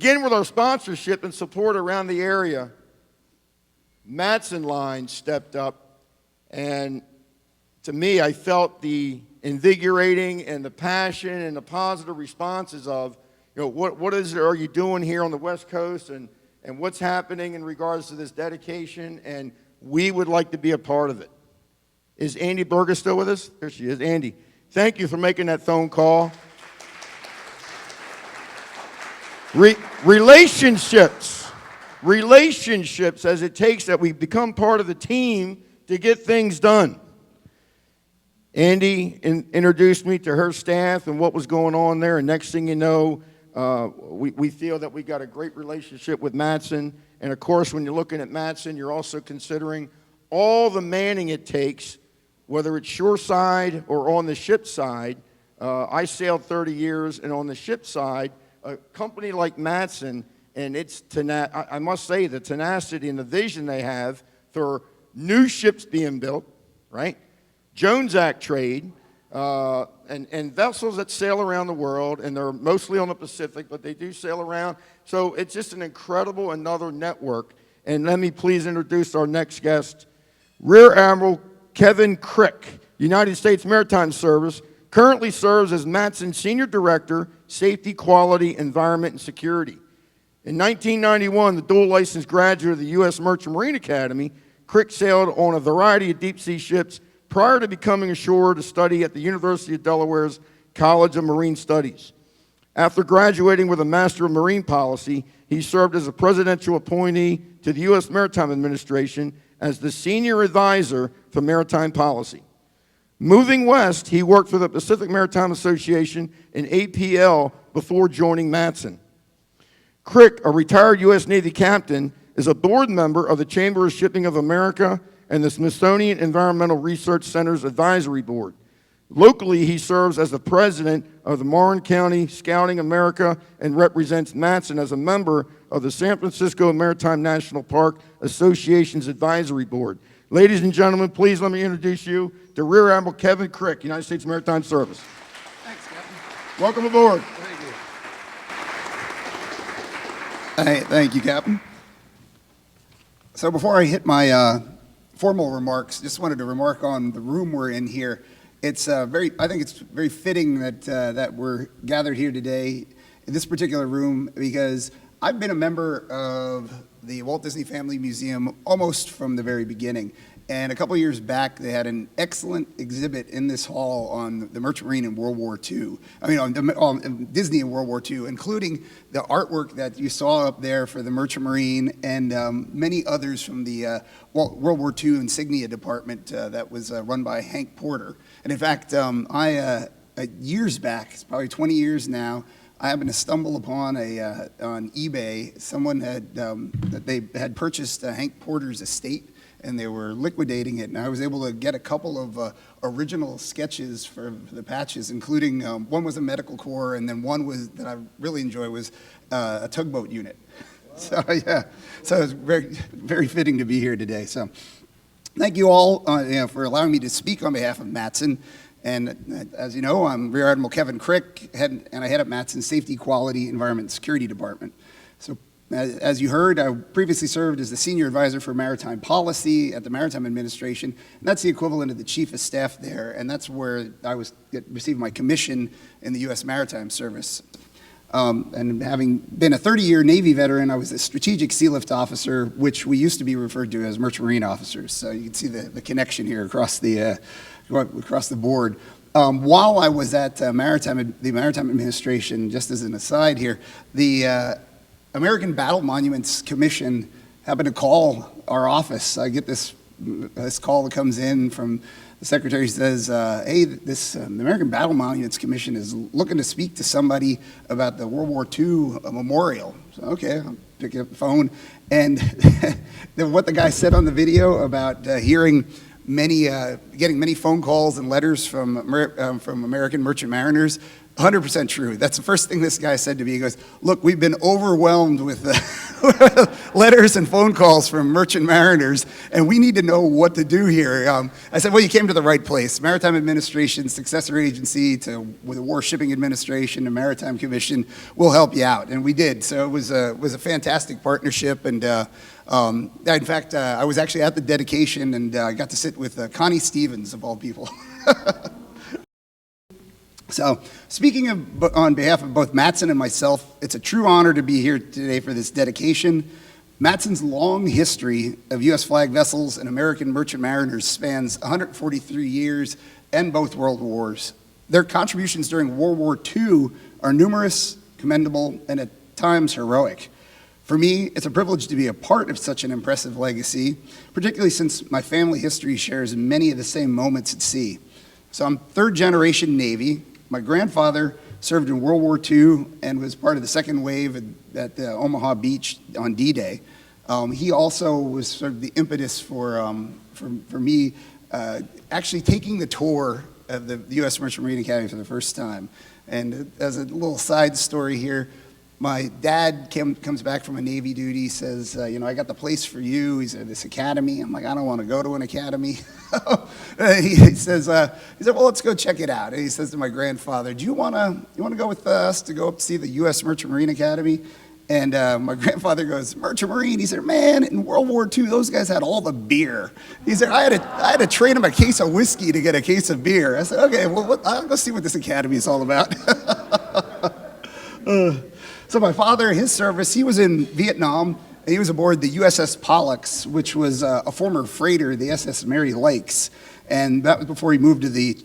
begin with our sponsorship and support around the area, MATSON line stepped up, and to me, I felt the invigorating and the passion and the positive responses of, what are you doing here on the West Coast, and what's happening in regards to this dedication, and we would like to be a part of it. Is Andy Berger still with us? There she is. Andy, thank you for making that phone call. Relationships as it takes that we become part of the team to get things done. Andy introduced me to her staff and what was going on there, and next thing you know, we feel that we got a great relationship with MATSON. And of course, when you're looking at MATSON, you're also considering all the manning it takes, whether it's shoreside or on the ship side. I sailed 30 years, and on the ship side, a company like MATSON, and I must say the tenacity and the vision they have for new ships being built, right? Jones Act trade, and vessels that sail around the world, and they're mostly on the Pacific, but they do sail around. So it's just an incredible another network. And let me please introduce our next guest, Rear Admiral Kevin Krick, United States Maritime Service, currently serves as MATSON Senior Director, Safety, Quality, Environment, and Security. In 1991, the dual licensed graduate of the U.S. Merchant Marine Academy, Krick sailed on a variety of deep-sea ships prior to becoming ashore to study at the University of Delaware's College of Marine Studies. After graduating with a Master of Marine Policy, he served as a presidential appointee to the U.S. Maritime Administration as the Senior Advisor for Maritime Policy. Moving west, he worked for the Pacific Maritime Association and APL before joining MATSON. Krick, a retired U.S. Navy captain, is a board member of the Chamber of Shipping of America and the Smithsonian Environmental Research Center's Advisory Board. Locally, he serves as the president of the Marin County Scouting America and represents MATSON as a member of the San Francisco Maritime National Park Association's Advisory Board. Ladies and gentlemen, please let me introduce you to Rear Admiral Kevin Krick, United States Maritime Service. Thanks, Captain. Welcome aboard. Thank you. Thank you, Captain. So before I hit my formal remarks, just wanted to remark on the room we're in here. It's I think it's very fitting that we're gathered here today in this particular room because I've been a member of the Walt Disney Family Museum almost from the very beginning. And a couple years back, they had an excellent exhibit in this hall on the Merchant Marine in World War II. I mean, on Disney in World War II, including the artwork that you saw up there for the Merchant Marine and many others from the World War II insignia department that was run by Hank Porter. And in fact, years back, it's probably 20 years now, I happened to stumble upon on eBay, someone that they had purchased Hank Porter's estate, and they were liquidating it, and I was able to get a couple of original sketches for the patches, including one was a medical corps, and then one was that I really enjoy was a tugboat unit. Wow. So yeah, so it's very, very fitting to be here today. So thank you all for allowing me to speak on behalf of MATSON. And as you know, I'm Rear Admiral Kevin Krick, and I head up MATSON's Safety, Quality, Environment, and Security Department. So as you heard, I previously served as the Senior Advisor for Maritime Policy at the Maritime Administration, and that's the equivalent of the Chief of Staff there, and that's where I received my commission in the U.S. Maritime Service. And having been a 30-year Navy veteran, I was a Strategic Sea Lift Officer, which we used to be referred to as Merchant Marine officers. So you can see the connection here across the board. While I was at the Maritime Administration, just as an aside here, the American Battle Monuments Commission happened to call our office. I get this call that comes in from the secretary, says, hey, the American Battle Monuments Commission is looking to speak to somebody about the World War II memorial. So, okay, I'll pick up the phone. And what the guy said on the video about getting many phone calls and letters from American merchant mariners 100% true. That's the first thing this guy said to me. He goes, look, we've been overwhelmed with letters and phone calls from merchant mariners, and we need to know what to do here. I said, well, you came to the right place. Maritime Administration, successor agency with the War Shipping Administration and Maritime Commission will help you out, and we did. So it was a fantastic partnership, and in fact, I was actually at the dedication, and I got to sit with Connie Stevens, of all people. So, speaking on behalf of both MATSON and myself, it's a true honor to be here today for this dedication. MATSON's long history of U.S. flag vessels and American merchant mariners spans 143 years and both world wars. Their contributions during World War II are numerous, commendable, and at times heroic. For me, it's a privilege to be a part of such an impressive legacy, particularly since my family history shares many of the same moments at sea. So I'm third-generation Navy. My grandfather served in World War II and was part of the second wave at Omaha Beach on D-Day. He also was sort of the impetus for me actually taking the tour of the U.S. Merchant Marine Academy for the first time. And as a little side story here, my dad comes back from a Navy duty, says, I got the place for you. He's at this academy. I'm like, I don't want to go to an academy. he says, well, let's go check it out. And he says to my grandfather, do you want to go with us to go up to see the U.S. Merchant Marine Academy? And my grandfather goes, Merchant Marine? He said, man, in World War II, those guys had all the beer. He said, I had to trade him a case of whiskey to get a case of beer. I said, okay, well, I'll go see what this academy is all about. So my father, his service, he was in Vietnam, and he was aboard the USS Pollux, which was a former freighter, the SS Mary Lakes. And that was before he moved to the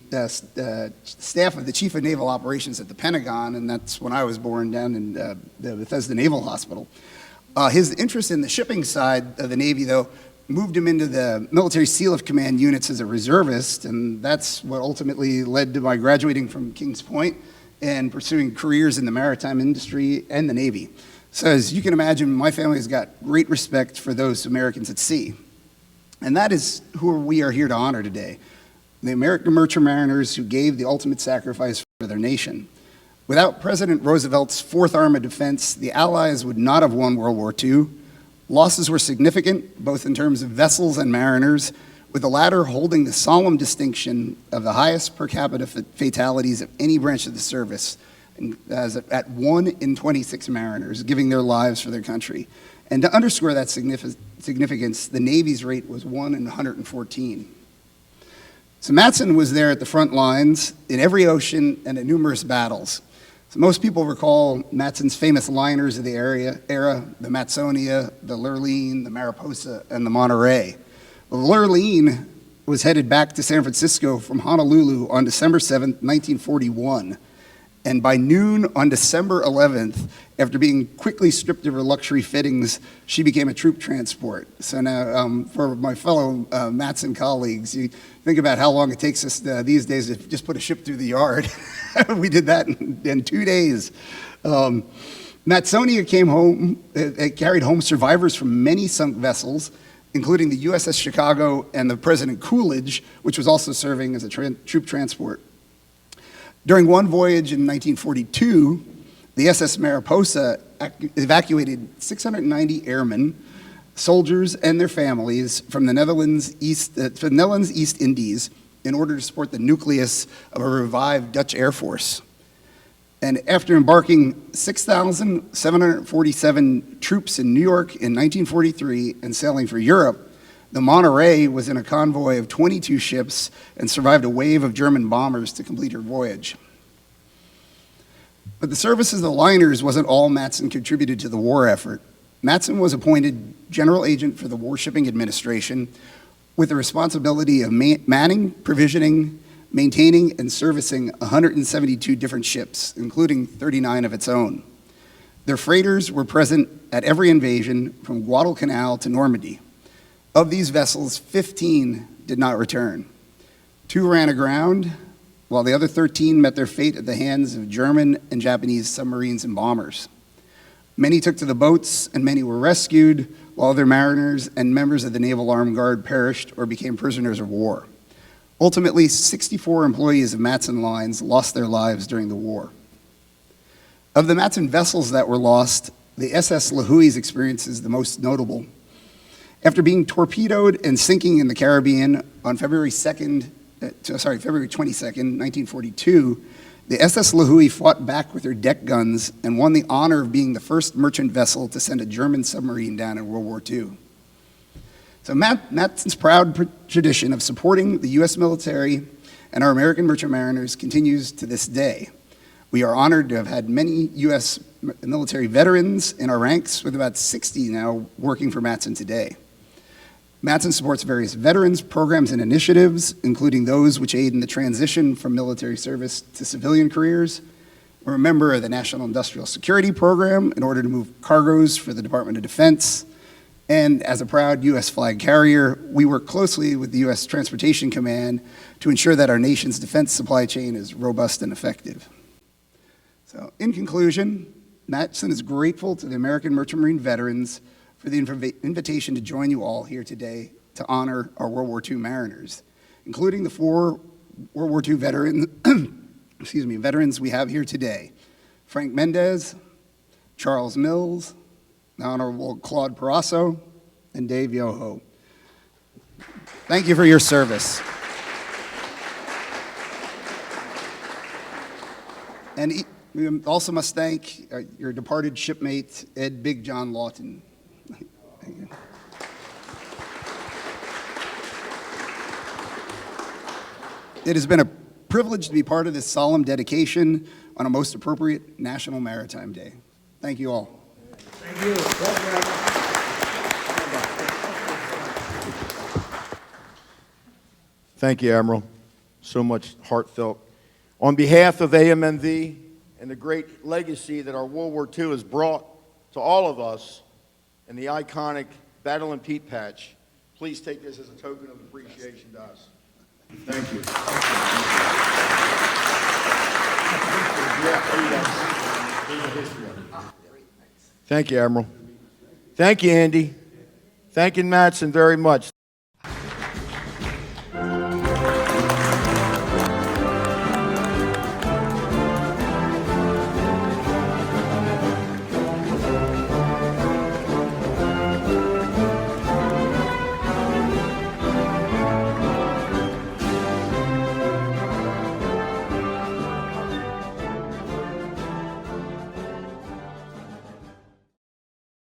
staff of the Chief of Naval Operations at the Pentagon, and that's when I was born down in the Bethesda Naval Hospital. His interest in the shipping side of the Navy, though, moved him into the Military Sealift Command units as a reservist, and that's what ultimately led to my graduating from Kings Point and pursuing careers in the maritime industry and the Navy. So as you can imagine, my family has got great respect for those Americans at sea. And that is who we are here to honor today, the American merchant mariners who gave the ultimate sacrifice for their nation. Without President Roosevelt's Fourth Arm of Defense, the Allies would not have won World War II. Losses were significant, both in terms of vessels and mariners, with the latter holding the solemn distinction of the highest per capita fatalities of any branch of the service, at 1 in 26 mariners giving their lives for their country. And to underscore that significance, the Navy's rate was 1 in 114. So MATSON was there at the front lines in every ocean and in numerous battles. So most people recall MATSON's famous liners of the era, the Matsonia, the Lurleen, the Mariposa, and the Monterey. Well, the Lurleen was headed back to San Francisco from Honolulu on December 7th, 1941. And by noon on December 11th, after being quickly stripped of her luxury fittings, she became a troop transport. So now, for my fellow MATSON colleagues, you think about how long it takes us these days to just put a ship through the yard. We did that in 2 days. Matsonia came home, it carried home survivors from many sunk vessels, including the USS Chicago and the President Coolidge, which was also serving as a troop transport. During one voyage in 1942, the SS Mariposa evacuated 690 airmen, soldiers, and their families from the Netherlands East Indies in order to support the nucleus of a revived Dutch Air Force. And after embarking 6,747 troops in New York in 1943 and sailing for Europe, the Monterey was in a convoy of 22 ships and survived a wave of German bombers to complete her voyage. But the services of the liners wasn't all MATSON contributed to the war effort. MATSON was appointed General Agent for the War Shipping Administration with the responsibility of manning, provisioning, maintaining, and servicing 172 different ships, including 39 of its own. Their freighters were present at every invasion from Guadalcanal to Normandy. Of these vessels, 15 did not return. 2 ran aground, while the other 13 met their fate at the hands of German and Japanese submarines and bombers. Many took to the boats, and many were rescued, while other mariners and members of the Naval Armed Guard perished or became prisoners of war. Ultimately, 64 employees of MATSON Lines lost their lives during the war. Of the MATSON vessels that were lost, the SS Lahui's experience is the most notable. After being torpedoed and sinking in the Caribbean on February 22nd, 1942, the SS Lahui fought back with her deck guns and won the honor of being the first merchant vessel to send a German submarine down in World War II. So MATSON's proud tradition of supporting the U.S. military and our American merchant mariners continues to this day. We are honored to have had many U.S. military veterans in our ranks, with about 60 now working for MATSON today. MATSON supports various veterans programs and initiatives, including those which aid in the transition from military service to civilian careers. We're a member of the National Industrial Security Program in order to move cargoes for the Department of Defense. And as a proud U.S. flag carrier, we work closely with the U.S. Transportation Command to ensure that our nation's defense supply chain is robust and effective. So, in conclusion, MATSON is grateful to the American Merchant Marine veterans for the invitation to join you all here today to honor our World War II mariners, including the 4 World War II veterans we have here today: Frank Mendez, Charles Mills, the Honorable Claude Parasso, and Dave Yoho. Thank you for your service. And we also must thank your departed shipmate, Ed Big John Lawton. Thank you. It has been a privilege to be part of this solemn dedication on a most appropriate National Maritime Day. Thank you all. Thank you. Thank you, Admiral. So much heartfelt. On behalf of AMMV and the great legacy that our World War II has brought to all of us and the iconic Battle and Peat Patch, please take this as a token of appreciation to us. Thank you. Thank you, Admiral. Thank you, Andy. Thank you, MATSON, very much.